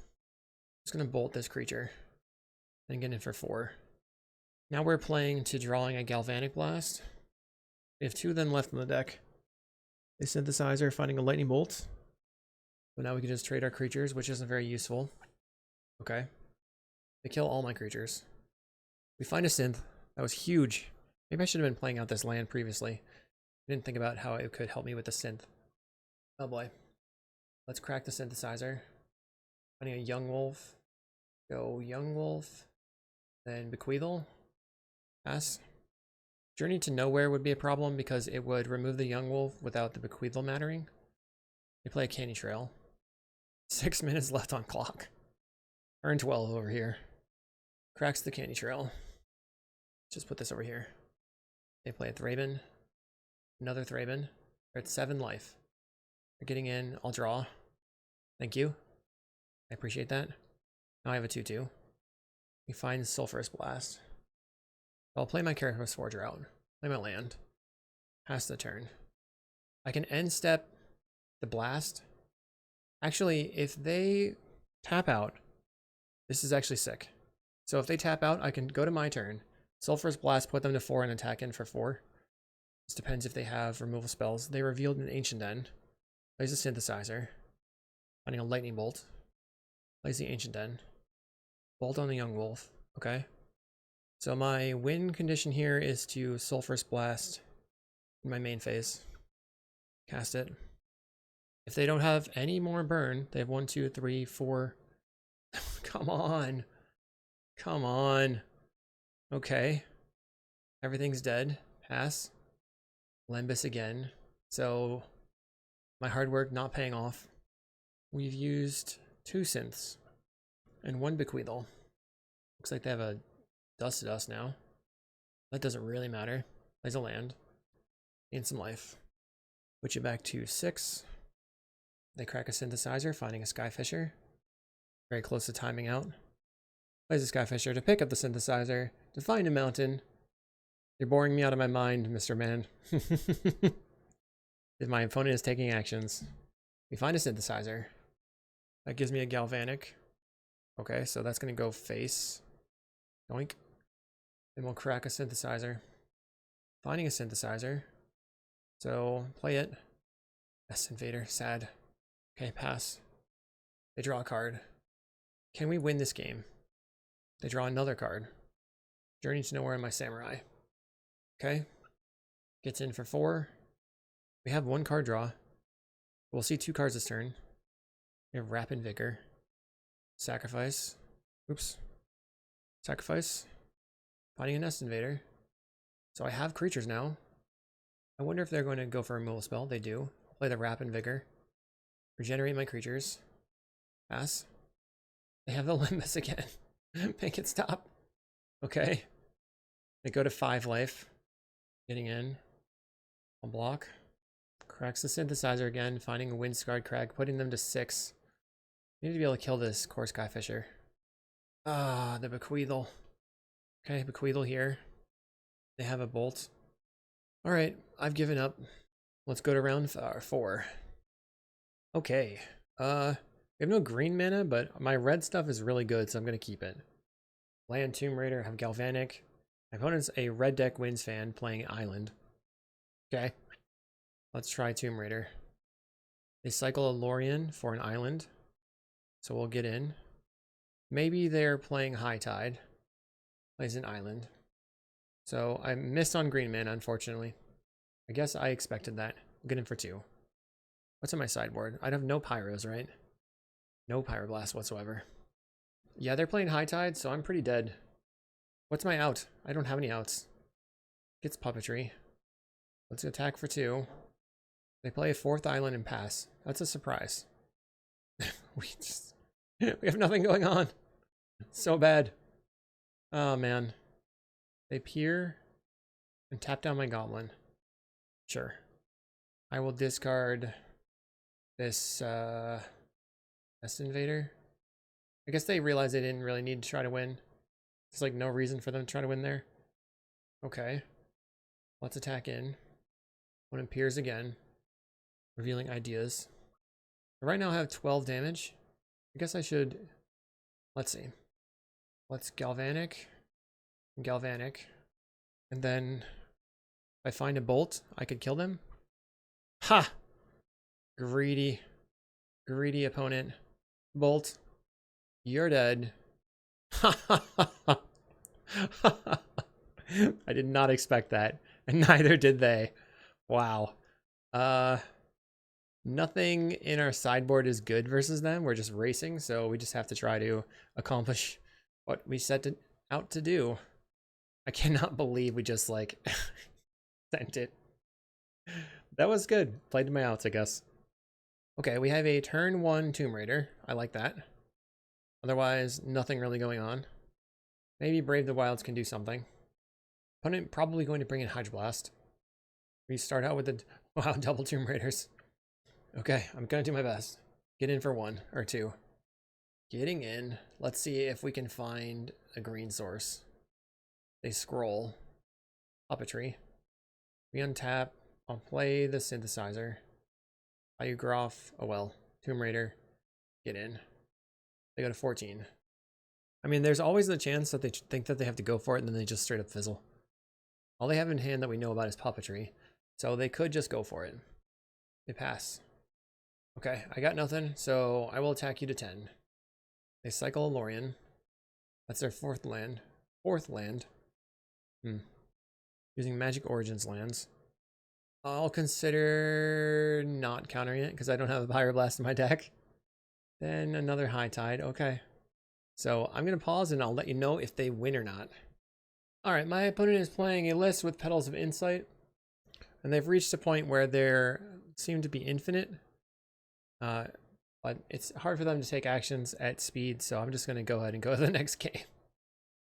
just going to bolt this creature. And get in for 4. Now we're playing to drawing a Galvanic Blast. We have 2 of them left in the deck. A synthesizer finding a lightning bolt. So now we can just trade our creatures, which isn't very useful. Okay. They kill all my creatures. We find a synth. That was huge. Maybe I should have been playing out this land previously. I didn't think about how it could help me with the synth. Oh boy. Let's crack the synthesizer. Finding a young wolf. Go young wolf. Then Bequeathal. Pass. Journey to Nowhere would be a problem because it would remove the young wolf without the Bequeathal mattering. They play a Candy Trail. 6 minutes left on clock. Turn 12 over here. Cracks the Candy Trail. Just put this over here. They play a Thraben. Another Thraben. They're at 7 life. They're getting in. I'll draw. Thank you. I appreciate that. Now I have a 2/2. We find Sulphurous Blast. I'll play my Carapace Forger out. Play my land. Pass the turn. I can end step the blast. Actually, if they tap out, this is actually sick. So if they tap out, I can go to my turn. Sulphurous Blast, put them to 4 and attack in for 4. This depends if they have removal spells. They revealed an Ancient Den. Plays a Synthesizer. Finding a Lightning Bolt. Plays the Ancient Den. Bolt on the Young Wolf. Okay. So my win condition here is to Sulphurous Blast in my main phase. Cast it. If they don't have any more burn, they have 1, 2, 3, 4. Come on. Come on. Okay. Everything's dead. Pass. Lembus again. So my hard work not paying off. We've used 2 synths and 1 Bequeathal. Looks like they have a Dust to Dust now. That doesn't really matter. Plays a land. Gain some life. Switch it back to 6. They crack a Synthesizer, finding a Skyfisher. Very close to timing out. Plays a Skyfisher to pick up the Synthesizer, to find a mountain. You're boring me out of my mind, Mr. Man. If my opponent is taking actions. We find a Synthesizer. That gives me a Galvanic. Okay, so that's going to go face. Doink. Then we'll crack a Synthesizer. Finding a Synthesizer. So, play it. Yes, Invader. Sad. Okay, pass. They draw a card. Can we win this game? They draw another card. Journey to Nowhere in my Samurai. Okay. Gets in for 4. We have 1 card draw. We'll see 2 cards this turn. We have Rapid Vigor. Sacrifice. Oops. Sacrifice. Finding a Nest Invader. So I have creatures now. I wonder if they're going to go for a removal spell. They do. I'll play the Rapid Vigor. Regenerate my creatures. Pass. They have the Limbus again. Make it stop. Okay. They go to 5 life. Getting in. I'll block. Cracks the Synthesizer again. Finding a Windscarred Crag. Putting them to 6. We need to be able to kill this Core Skyfisher. Ah, the Bequeathal. Okay, Bequeathal here. They have a Bolt. Alright, I've given up. Let's go to round 4. Okay. We have no green mana, but my red stuff is really good, so I'm going to keep it. Land Tomb Raider, have Galvanic. My opponent's a Red Deck Winds fan playing Island. Okay. Let's try Tomb Raider. They cycle a Lorien for an island, so we'll get in. Maybe they're playing High Tide. Plays an island. So I missed on green mana, unfortunately. I guess I expected that. We'll get in for 2. What's on my sideboard? I'd have no Pyros, right? No Pyroblast whatsoever. Yeah, they're playing High Tide, so I'm pretty dead. What's my out? I don't have any outs. Gets Puppetry. Let's attack for 2. They play a 4th island and pass. That's a surprise. we have nothing going on. So bad. Oh man. They peer and tap down my Goblin. Sure. I will discard this Nest Invader. I guess they realized they didn't really need to try to win. There's like no reason for them to try to win there. Okay. Let's attack in. Opponent peers again. Revealing ideas. Right now I have 12 damage. I guess I should... Let's see. Let's Galvanic. Galvanic. And then if I find a bolt, I could kill them. Ha! Greedy. Greedy opponent. Bolt. You're dead. Ha ha ha ha. I did not expect that. And neither did they. Wow. Nothing in our sideboard is good versus them. We're just racing, so we just have to try to accomplish what we set out to do. I cannot believe we just like sent it. That was good. Played to my outs, I guess. Okay, we have a turn 1 Tomb Raider. I like that. Otherwise, nothing really going on. Maybe Brave the Wilds can do something. Opponent probably going to bring in Hydroblast. We start out with the wow, double Tomb Raiders. Okay, I'm gonna do my best. Get in for 1 or 2. Getting in. Let's see if we can find a green source. They scroll. Puppetry. We untap. I'll play the Synthesizer. Bayou Groff. Oh well. Tomb Raider. Get in. They go to 14. I mean, there's always the chance that they think that they have to go for it and then they just straight up fizzle. All they have in hand that we know about is Puppetry. So they could just go for it. They pass. Okay, I got nothing, so I will attack you to 10. They cycle a Lorien. That's their 4th land. 4th land. Using Magic Origins lands. I'll consider not countering it because I don't have a Pyroblast in my deck. Then another High Tide. Okay. So I'm going to pause and I'll let you know if they win or not. Alright, my opponent is playing a list with Petals of Insight. And they've reached a point where they seem to be infinite. But it's hard for them to take actions at speed, so I'm just going to go ahead and go to the next game.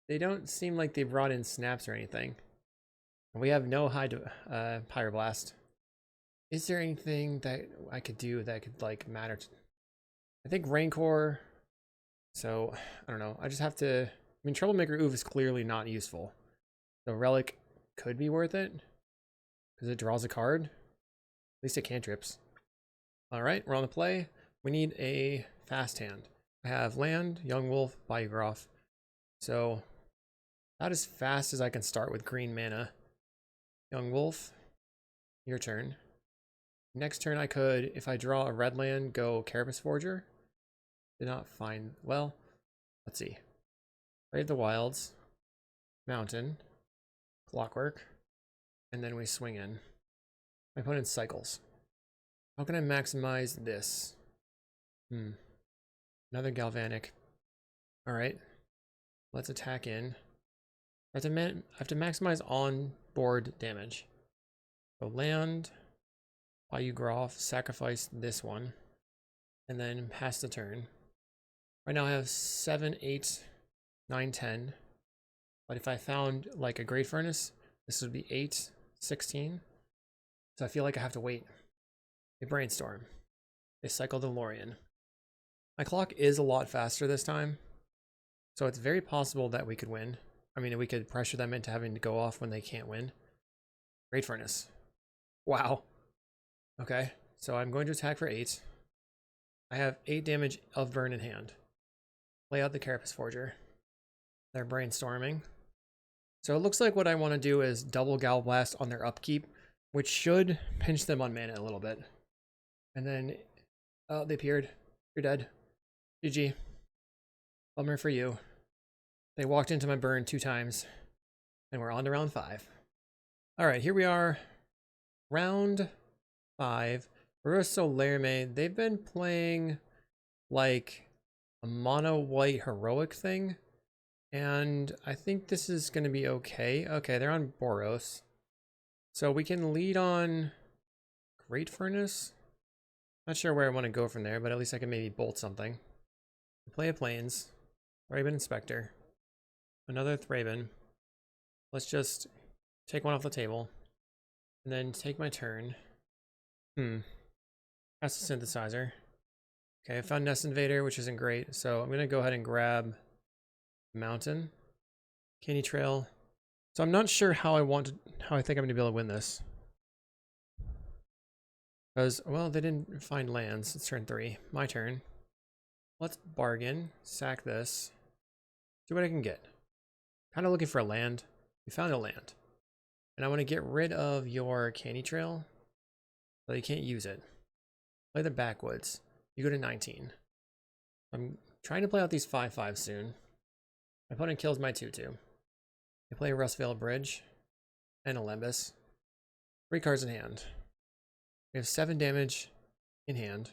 They don't seem like they brought in snaps or anything. We have no Pyroblast. Is there anything that I could do that could like matter? I think Rancor. So I don't know. I just have to. I mean, Troublemaker Oof is clearly not useful. So Relic could be worth it because it draws a card. At least it cantrips. All right, we're on the play. We need a fast hand. I have land, Young Wolf, Bayou Groff. So about as fast as I can start with green mana. Young Wolf, your turn. Next turn I could, if I draw a red land, go Carapace Forger. Did not find, well, let's see. Brave the Wilds, Mountain, Clockwork, and then we swing in. My opponent cycles. How can I maximize this? Another Galvanic. Alright. Let's attack in. I have to maximize on-board damage. So land, Bayou Groff, sacrifice this one, and then pass the turn. Right now I have 7, 8, 9, 10. But if I found like a Great Furnace, this would be 8, 16. So I feel like I have to wait. They brainstorm. They cycle the Lorien. My clock is a lot faster this time. So it's very possible that we could win. I mean, we could pressure them into having to go off when they can't win. Great Furnace. Wow. Okay, so I'm going to attack for 8. I have 8 damage of burn in hand. Play out the Carapace Forger. They're brainstorming. So it looks like what I want to do is double Gal Blast on their upkeep, which should pinch them on mana a little bit. And then Oh, they appeared. You're dead. GG. Bummer for you. They walked into my burn 2 times. And we're on to round 5. Alright, here we are. Round 5. Boros Lerme, they've been playing like a mono white heroic thing. And I think this is going to be okay. Okay, they're on Boros. So we can lead on Great Furnace. Not sure where I want to go from there, but at least I can maybe bolt something. Play a Plains. Thraben Inspector. Another Thraben. Let's just take one off the table. And then take my turn. That's the synthesizer. Okay, I found Nest Invader, which isn't great. So I'm going to go ahead and grab Mountain. Candy Trail. So I'm not sure how I think I'm going to be able to win this. Because, well, they didn't find lands. It's turn 3. My turn. Let's bargain. Sack this. See what I can get. Kind of looking for a land. We found a land. And I want to get rid of your Candy Trail. So you can't use it. Play the Backwoods. You go to 19. I'm trying to play out these 5/5 soon. My opponent kills my 2/2. I play a Rustvale Bridge. And a Lembas. 3 cards in hand. We have 7 damage in hand.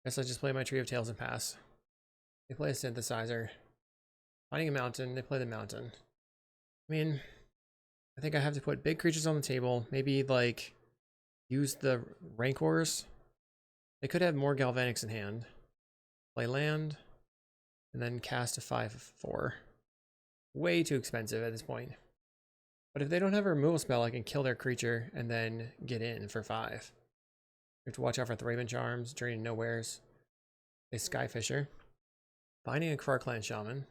Guess I just play my Tree of Tales and pass. They play a Synthesizer. Finding a Mountain, they play the Mountain. I mean, I think I have to put big creatures on the table. Maybe, like, use the Rancors. They could have more Galvanics in hand. Play land. And then cast a 5/4. Way too expensive at this point. But if they don't have a removal spell, I can kill their creature and then get in for 5. We have to watch out for Thraben Charms, Journey to Nowheres. A Skyfisher. Finding a Krarklan Shaman.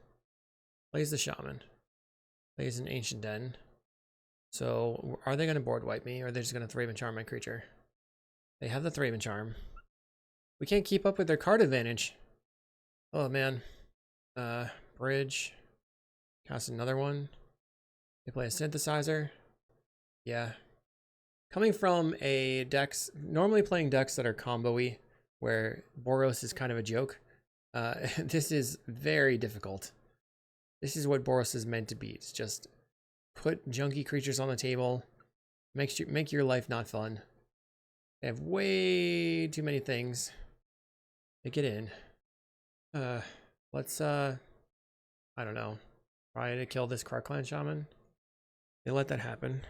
Plays the Shaman. Plays an Ancient Den. So, are they going to board wipe me, or are they just going to Thraben Charm my creature? They have the Thraben Charm. We can't keep up with their card advantage. Oh, man. Bridge. Cast another one. They play a Synthesizer. Yeah. Coming from a decks, normally playing decks that are combo-y, where Boros is kind of a joke, this is very difficult. This is what Boros is meant to be. It's just put junky creatures on the table, make your life not fun. They have way too many things to get in. Let's I don't know, try to kill this Krarklan Shaman. They let that happen.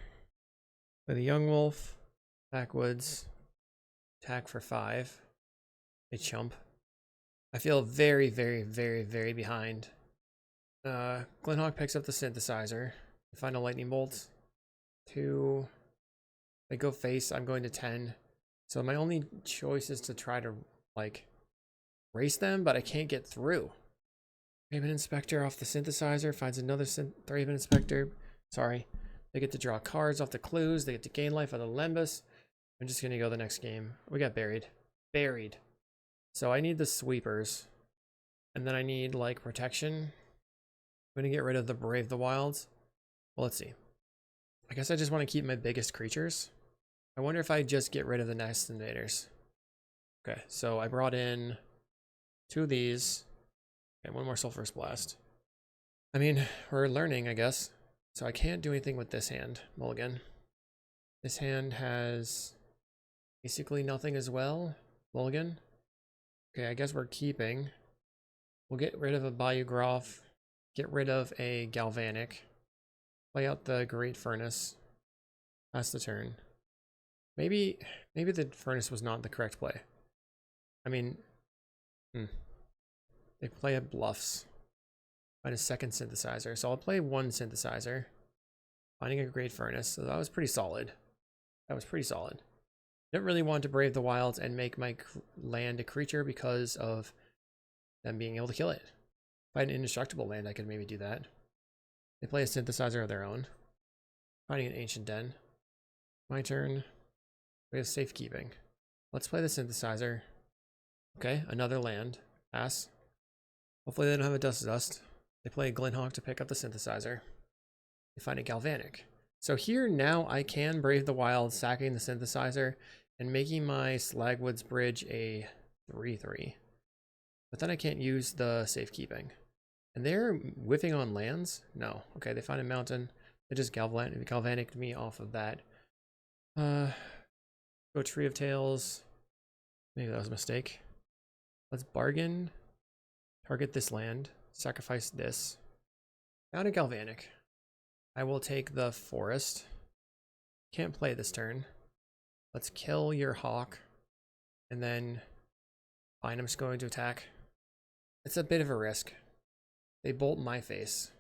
Play the Young Wolf, Backwoods, attack for 5. They chump. I feel very, very, very, very behind. Glenhawk picks up the Synthesizer. They find a Lightning Bolt. 2. They go face. I'm going to 10. So my only choice is to try to, like, race them, but I can't get through. Thraben Inspector off the Synthesizer. Finds another Thraben Inspector. Sorry. They get to draw cards off the clues. They get to gain life on the Lembas. I'm just going to go the next game. We got buried. Buried. So I need the sweepers. And then I need, like, protection. I'm going to get rid of the Brave the Wilds. Well, let's see. I guess I just want to keep my biggest creatures. I wonder if I just get rid of the Nest Invaders. Okay, so I brought in 2 of these. Okay, 1 more Sulphurous Blast. I mean, we're learning, I guess. So I can't do anything with this hand. Mulligan. This hand has basically nothing as well. Mulligan. Okay, I guess we're keeping. We'll get rid of a Bayou Groff. Get rid of a Galvanic. Play out the Great Furnace. Pass the turn. Maybe the Furnace was not the correct play. I mean, they play a Bluffs. Find a second Synthesizer. So I'll play 1 Synthesizer. Finding a Great Furnace. So that was pretty solid. That was pretty solid. I don't really want to Brave the Wilds and make my land a creature because of them being able to kill it. If I had an indestructible land, I could maybe do that. They play a Synthesizer of their own. Finding an Ancient Den. My turn. We have Safekeeping. Let's play the Synthesizer. Okay, another land. Pass. Hopefully they don't have a Dust. They play a Glenhawk to pick up the Synthesizer. They find a Galvanic. So here now I can Brave the Wild, sacking the Synthesizer, and making my Slagwoods Bridge a 3/3. But then I can't use the safekeeping. And they're whiffing on lands? No. Okay, they find a mountain. They just galvanic me off of that. Go Tree of Tails. Maybe that was a mistake. Let's bargain. Target this land. Sacrifice this. Found a galvanic. I will take the forest. Can't play this turn. Let's kill your hawk. And then fine, I'm just going to attack. It's a bit of a risk. They bolt my face.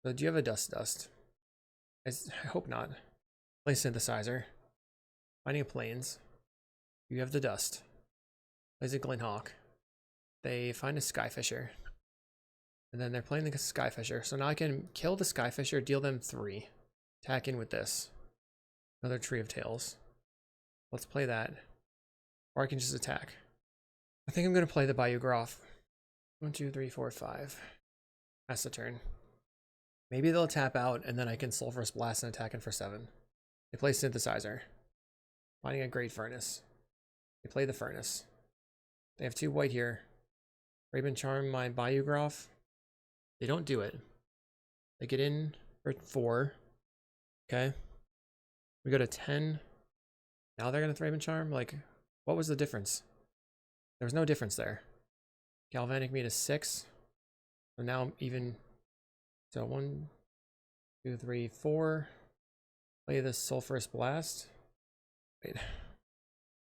So do you have a dust? I hope not. Play synthesizer. Finding a plains. You have the dust. Plays a Glenhawk. They find a Skyfisher. And then they're playing the Skyfisher. So now I can kill the Skyfisher, deal them 3. Attack in with this. Another Tree of Tails. Let's play that. Or I can just attack. I think I'm going to play the Bayou Groff. 1, 2, 3, 4, 5. That's the turn. Maybe they'll tap out and then I can Sulphurous Blast and attack in for 7. They play Synthesizer. Finding a Great Furnace. They play the Furnace. They have 2 white here. Raven Charm my Bayou Groff. They don't do it. They get in for 4. Okay. We go to 10. Now they're going to Raven Charm? Like, what was the difference? There was no difference there. Galvanic me to 6. So now even. So 1, 2, 3, 4. Play the Sulphurous Blast. Wait.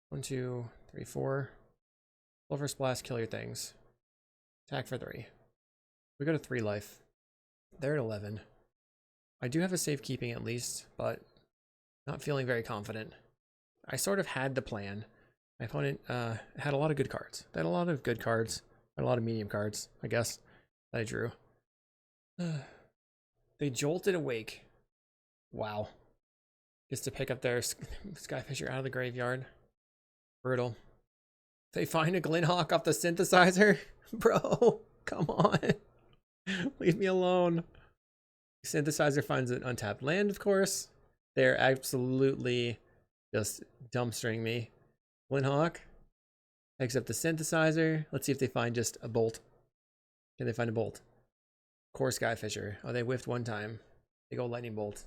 1, 2, 3, 4. Sulphurous Blast, kill your things. Attack for 3. We go to 3 life. They're at 11. I do have a safekeeping at least, but not feeling very confident. I sort of had the plan. My opponent had a lot of good cards. They had a lot of good cards. Had a lot of medium cards, I guess, that I drew. They jolted awake. Wow. Gets to pick up their Skyfisher out of the graveyard. Brutal. They find a Glenhawk off the synthesizer? Bro, come on. Leave me alone. Synthesizer finds an untapped land, of course. They're absolutely just dumpstering me. Glenhawk picks up the synthesizer. Let's see if they find just a bolt. Can they find a bolt? Core Skyfisher. Oh, they whiffed 1 time. Big old lightning bolt.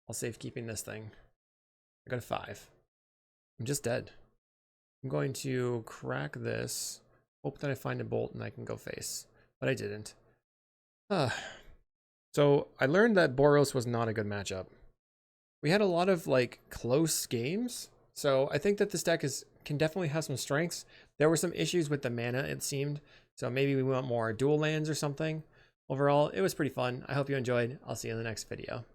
I'll save keeping this thing. I got a 5. I'm just dead. I'm going to crack this. Hope that I find a bolt and I can go face. But I didn't. So I learned that Boros was not a good matchup. We had a lot of like close games. So I think that this deck can definitely have some strengths. There were some issues with the mana, it seemed. So maybe we want more dual lands or something. Overall, it was pretty fun. I hope you enjoyed. I'll see you in the next video.